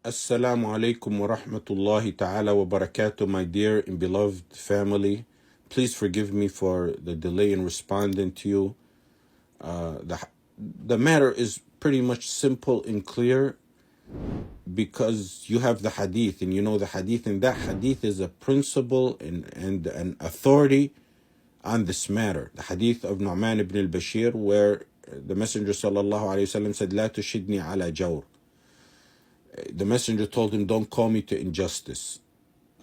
Assalamu alaikum wa rahmatullahi ta'ala wa barakatuh, my dear and beloved family. Please forgive me for the delay in responding to you. The matter is pretty much simple and clear because you have the hadith and you know the hadith, and that hadith is a principle and an authority on this matter. The hadith of Nu'man ibn al-Bashir, where the Messenger sallallahu alayhi wasallam said, "La tushidni ala jawr." The Messenger told him, "Don't call me to injustice."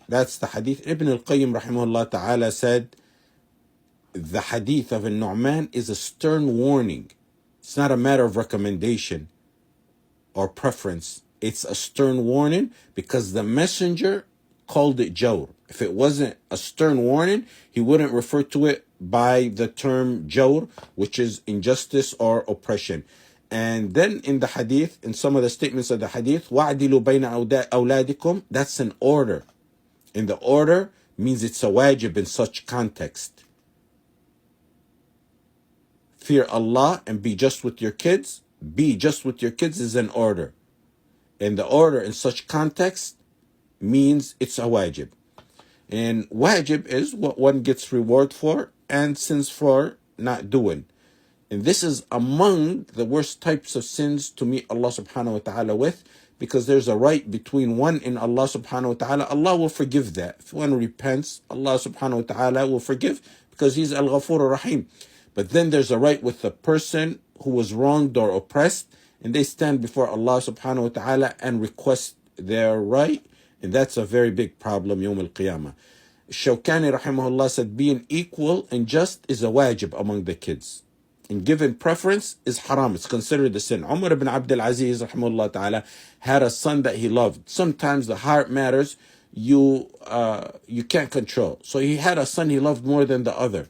That's the hadith. Ibn al-Qayyim rahimahullah ta'ala said, the hadith of Nu'man is a stern warning. It's not a matter of recommendation or preference. It's a stern warning because the Messenger called it jawr. If it wasn't a stern warning, he wouldn't refer to it by the term jawr, which is injustice or oppression. And then in the hadith, in some of the statements of the hadith, وَعْدِلُوا بَيْنَ أَوْلَادِكُمْ, that's an order. And the order means it's a wajib in such context. Fear Allah and be just with your kids. Be just with your kids is an order. And the order in such context means it's a wajib. And wajib is what one gets reward for and sins for not doing. And this is among the worst types of sins to meet Allah subhanahu wa ta'ala with, because there's a right between one and Allah subhanahu wa ta'ala. Allah will forgive that. If one repents, Allah subhanahu wa ta'ala will forgive because He's Al-Ghafur Ar-Rahim. But then there's a right with the person who was wronged or oppressed, and they stand before Allah subhanahu wa ta'ala and request their right. And that's a very big problem, Yawm al-Qiyamah. Shawkani rahimahullah said, being equal and just is a wajib among the kids. And giving preference is haram. It's considered a sin. Umar ibn Abdul Aziz rahimahullah ta'ala had a son that he loved. Sometimes the heart matters you can't control. So he had a son he loved more than the other,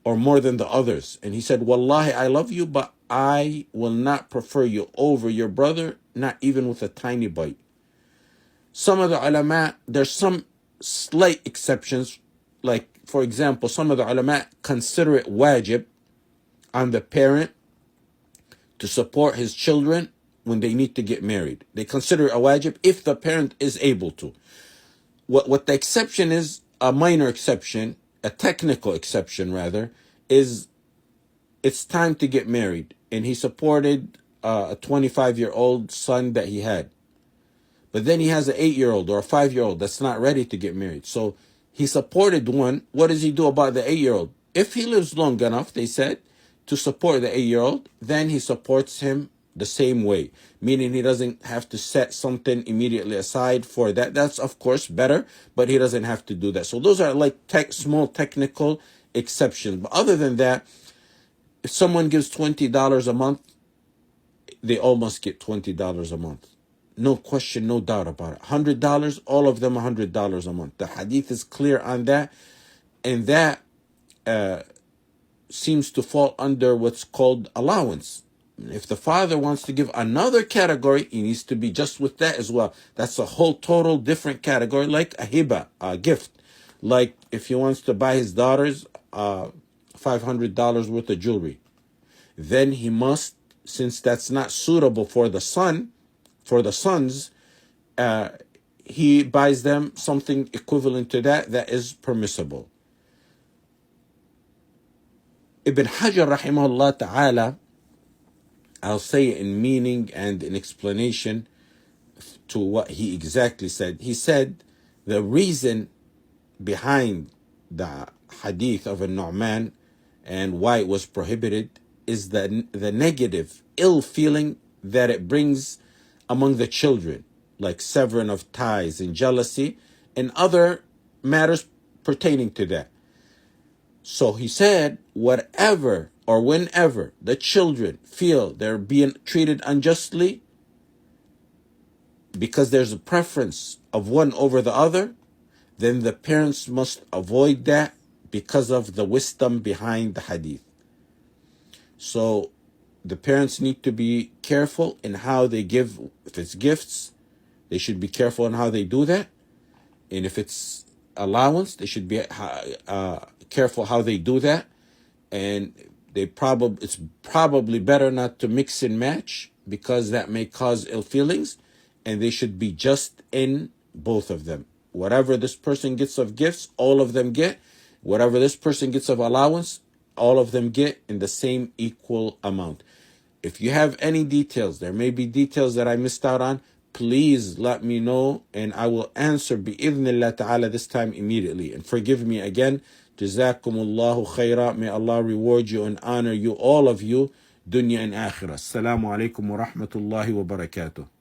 or more than the others. And he said, Wallahi, I love you, but I will not prefer you over your brother, not even with a tiny bite. Some of the ulama, there's some slight exceptions. Like, for example, some of the ulama consider it wajib on the parent to support his children when they need to get married. They consider it a wajib if the parent is able to. What the exception is, a minor exception, a technical exception rather, is it's time to get married. And he supported a 25-year-old son that he had. But then he has an 8-year-old or a 5-year-old that's not ready to get married. So he supported one. What does he do about the 8-year-old? If he lives long enough, they said, to support the 8-year-old, then he supports him the same way, meaning he doesn't have to set something immediately aside for that. That's, of course, better, but he doesn't have to do that. So those are like small technical exceptions. But other than that, if someone gives $20 a month, they all must get $20 a month. No question, no doubt about it. $100, all of them $100 a month. The hadith is clear on that. And that seems to fall under what's called allowance. If the father wants to give another category, he needs to be just with that as well. That's a whole total different category, like a hiba, a gift. Like if he wants to buy his daughters $500 worth of jewelry, then he must, since that's not suitable for the son, for the sons, he buys them something equivalent to that is permissible. Ibn Hajar rahimahullah ta'ala, I'll say it in meaning and in explanation to what he exactly said. He said the reason behind the hadith of Nu'man and why it was prohibited is the negative, ill feeling that it brings among the children, like severing of ties and jealousy and other matters pertaining to that. So he said, whatever or whenever the children feel they're being treated unjustly because there's a preference of one over the other, then the parents must avoid that because of the wisdom behind the hadith. So the parents need to be careful in how they give. If it's gifts, they should be careful in how they do that. And if it's allowance, they should be careful how they do that. And it's probably better not to mix and match because that may cause ill feelings. and they should be just in both of them. Whatever this person gets of gifts, all of them get. Whatever this person gets of allowance, all of them get in the same equal amount. If you have any details, there may be details that I missed out on, please let me know and I will answer bi'idhnillah ta'ala this time immediately. And forgive me again. Jazakumullahu khaira. May Allah reward you and honor you, all of you, dunya and akhirah. Assalamu alaikum wa rahmatullahi wa barakatuh.